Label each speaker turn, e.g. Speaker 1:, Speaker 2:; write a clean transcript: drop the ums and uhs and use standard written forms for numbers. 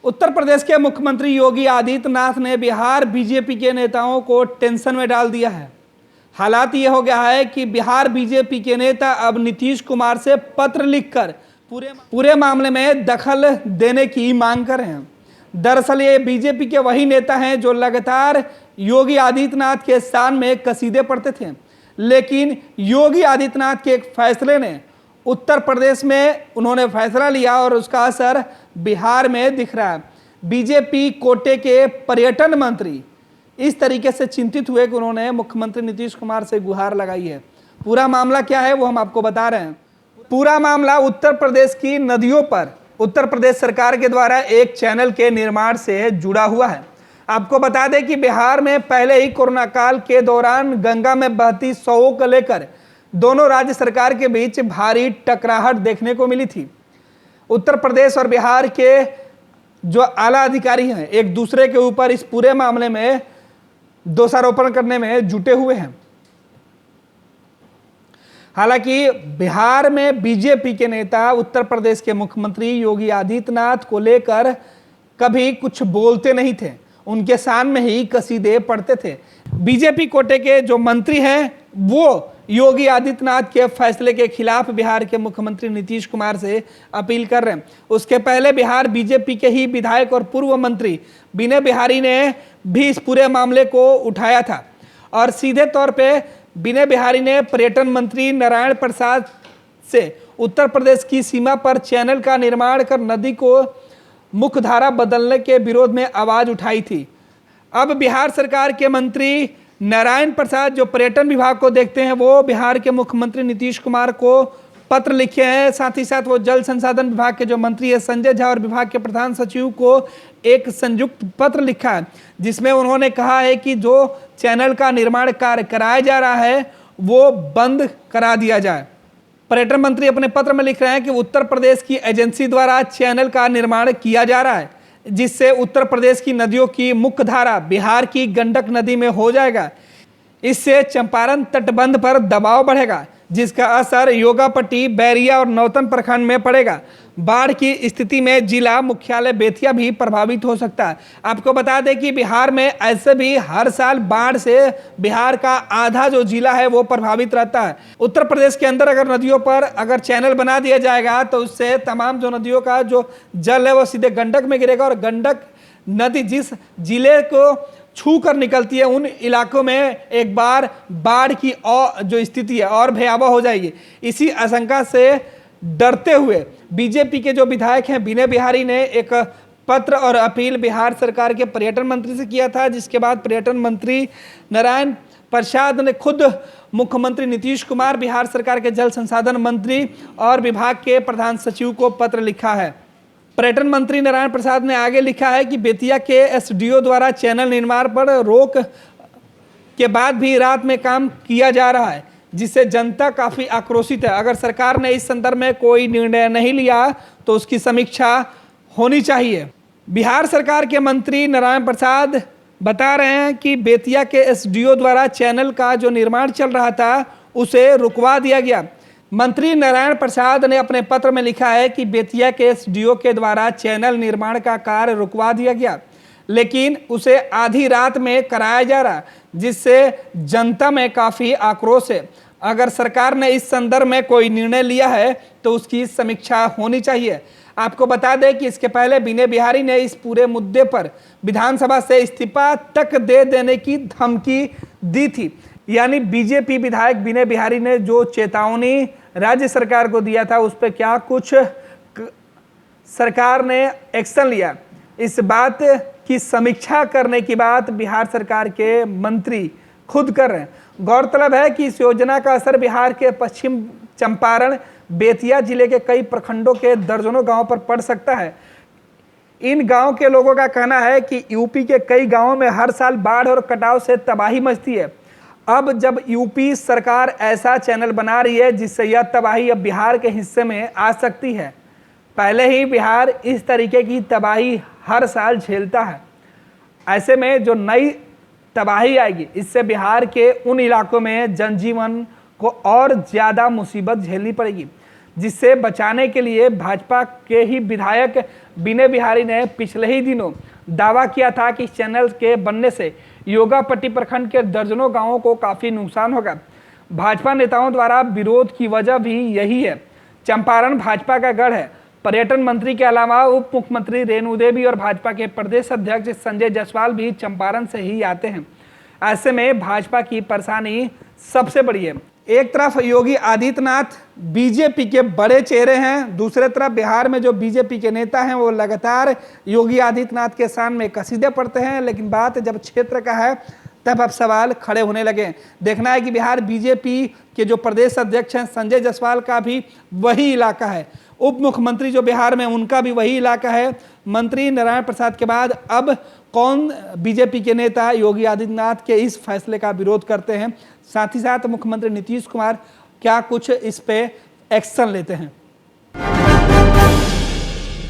Speaker 1: उत्तर प्रदेश के मुख्यमंत्री योगी आदित्यनाथ ने बिहार बीजेपी के नेताओं को टेंशन में डाल दिया है। हालात ये हो गया है कि बिहार बीजेपी के नेता अब नीतीश कुमार से पत्र लिखकर पूरे मामले में दखल देने की मांग कर रहे हैं। दरअसल ये बीजेपी के वही नेता हैं जो लगातार योगी आदित्यनाथ के शान में कसीदे पढ़ते थे, लेकिन योगी आदित्यनाथ के एक फैसले ने उत्तर प्रदेश में उन्होंने फैसला लिया और उसका असर बिहार में दिख रहा है। बीजेपी कोटे के पर्यटन मंत्री इस तरीके से चिंतित हुए कि उन्होंने मुख्यमंत्री नीतीश कुमार से गुहार लगाई है। पूरा मामला क्या है वो हम आपको बता रहे हैं। पूरा मामला उत्तर प्रदेश की नदियों पर उत्तर प्रदेश सरकार के द्वारा एक चैनल के निर्माण से जुड़ा हुआ है। आपको बता दें कि बिहार में पहले ही कोरोना काल के दौरान गंगा में बहती सौओं को लेकर दोनों राज्य सरकार के बीच भारी टकराहट देखने को मिली थी। उत्तर प्रदेश और बिहार के जो आला अधिकारी हैं एक दूसरे के ऊपर इस पूरे मामले में दोषारोपण करने में जुटे हुए हैं। हालांकि बिहार में बीजेपी के नेता उत्तर प्रदेश के मुख्यमंत्री योगी आदित्यनाथ को लेकर कभी कुछ बोलते नहीं थे, उनके शान में ही कसीदे पढ़ते थे। बीजेपी कोटे के जो मंत्री हैं वो योगी आदित्यनाथ के फैसले के खिलाफ बिहार के मुख्यमंत्री नीतीश कुमार से अपील कर रहे हैं। उसके पहले बिहार बीजेपी के ही विधायक और पूर्व मंत्री विनय बिहारी ने भी इस पूरे मामले को उठाया था और सीधे तौर पे विनय बिहारी ने पर्यटन मंत्री नारायण प्रसाद से उत्तर प्रदेश की सीमा पर चैनल का निर्माण कर नदी को मुख्य धारा बदलने के विरोध में आवाज उठाई थी। अब बिहार सरकार के मंत्री नारायण प्रसाद जो पर्यटन विभाग को देखते हैं वो बिहार के मुख्यमंत्री नीतीश कुमार को पत्र लिखे हैं। साथ ही साथ वो जल संसाधन विभाग के जो मंत्री है संजय झा और विभाग के प्रधान सचिव को एक संयुक्त पत्र लिखा है, जिसमें उन्होंने कहा है कि जो चैनल का निर्माण कार्य कराया जा रहा है वो बंद करा दिया जाए। पर्यटन मंत्री अपने पत्र में लिख रहे हैं कि उत्तर प्रदेश की एजेंसी द्वारा चैनल का निर्माण किया जा रहा है, जिससे उत्तर प्रदेश की नदियों की मुख्य धारा बिहार की गंडक नदी में हो जाएगा। इससे चंपारण तटबंध पर दबाव बढ़ेगा, जिसका असर योगापट्टी, बैरिया और नौतन प्रखंड में पड़ेगा। बाढ़ की स्थिति में जिला मुख्यालय बेतिया भी प्रभावित हो सकता है। आपको बता दें कि बिहार में ऐसे भी हर साल बाढ़ से बिहार का आधा जो जिला है वो प्रभावित रहता है। उत्तर प्रदेश के अंदर अगर नदियों पर अगर चैनल बना दिया जाएगा तो उससे तमाम जो नदियों का जो जल है वो सीधे गंडक में गिरेगा और गंडक नदी जिस जिले को छू कर निकलती है उन इलाकों में एक बार बाढ़ की और जो स्थिति है और भयावह हो जाएगी। इसी आशंका से डरते हुए बीजेपी के जो विधायक हैं विनय बिहारी ने एक पत्र और अपील बिहार सरकार के पर्यटन मंत्री से किया था, जिसके बाद पर्यटन मंत्री नारायण प्रसाद ने खुद मुख्यमंत्री नीतीश कुमार, बिहार सरकार के जल संसाधन मंत्री और विभाग के प्रधान सचिव को पत्र लिखा है। पर्यटन मंत्री नारायण प्रसाद ने आगे लिखा है कि बेतिया के एसडीओ द्वारा चैनल निर्माण पर रोक के बाद भी रात में काम किया जा रहा है, जिससे जनता काफ़ी आक्रोशित है। अगर सरकार ने इस संदर्भ में कोई निर्णय नहीं लिया तो उसकी समीक्षा होनी चाहिए। बिहार सरकार के मंत्री नारायण प्रसाद बता रहे हैं कि बेतिया के एसडीओ द्वारा चैनल का जो निर्माण चल रहा था उसे रुकवा दिया गया। मंत्री नारायण प्रसाद ने अपने पत्र में लिखा है कि बेतिया के एसडीओ के द्वारा चैनल निर्माण का कार्य रुकवा दिया गया, लेकिन उसे आधी रात में कराया जा रहा, जिससे जनता में काफ़ी आक्रोश है। अगर सरकार ने इस संदर्भ में कोई निर्णय लिया है तो उसकी समीक्षा होनी चाहिए। आपको बता दें कि इसके पहले विनय बिहारी ने इस पूरे मुद्दे पर विधानसभा से इस्तीफा तक दे देने की धमकी दी थी। यानी बीजेपी विधायक विनय बिहारी ने जो चेतावनी राज्य सरकार को दिया था उस पर क्या कुछ सरकार ने एक्शन लिया, इस बात की समीक्षा करने की बात बिहार सरकार के मंत्री खुद कर रहे हैं। गौरतलब है कि इस योजना का असर बिहार के पश्चिम चंपारण, बेतिया जिले के कई प्रखंडों के दर्जनों गांवों पर पड़ सकता है। इन गांव के लोगों का कहना है कि यूपी के कई गांवों में हर साल बाढ़ और कटाव से तबाही मचती है। अब जब यूपी सरकार ऐसा चैनल बना रही है जिससे यह तबाही अब बिहार के हिस्से में आ सकती है। पहले ही बिहार इस तरीके की तबाही हर साल झेलता है। ऐसे में जो नई तबाही आएगी इससे बिहार के उन इलाकों में जनजीवन को और ज़्यादा मुसीबत झेलनी पड़ेगी। जिससे बचाने के लिए भाजपा के ही विधायक विनय बिहारी ने पिछले ही दिनों दावा किया था कि इस चैनल के बनने से योगापट्टी प्रखंड के दर्जनों गांवों को काफी नुकसान होगा। भाजपा नेताओं द्वारा विरोध की वजह भी यही है। चंपारण भाजपा का गढ़ है। पर्यटन मंत्री के अलावा उप मुख्यमंत्री रेणु देवी और भाजपा के प्रदेश अध्यक्ष संजय जायसवाल भी चंपारण से ही आते हैं। ऐसे में भाजपा की परेशानी सबसे बड़ी है। एक तरफ योगी आदित्यनाथ बीजेपी के बड़े चेहरे हैं, दूसरे तरफ बिहार में जो बीजेपी के नेता हैं वो लगातार योगी आदित्यनाथ के सामने कसीदे पढ़ते हैं। लेकिन बात जब क्षेत्र का है तब अब सवाल खड़े होने लगे। देखना है कि बिहार बीजेपी के जो प्रदेश अध्यक्ष हैं संजय जायसवाल का भी वही इलाका है, उप मुख्यमंत्री जो बिहार में उनका भी वही इलाका है। मंत्री नारायण प्रसाद के बाद अब कौन बीजेपी के नेता योगी आदित्यनाथ के इस फैसले का विरोध करते हैं, साथ ही साथ मुख्यमंत्री नीतीश कुमार क्या कुछ इस पे एक्शन लेते हैं।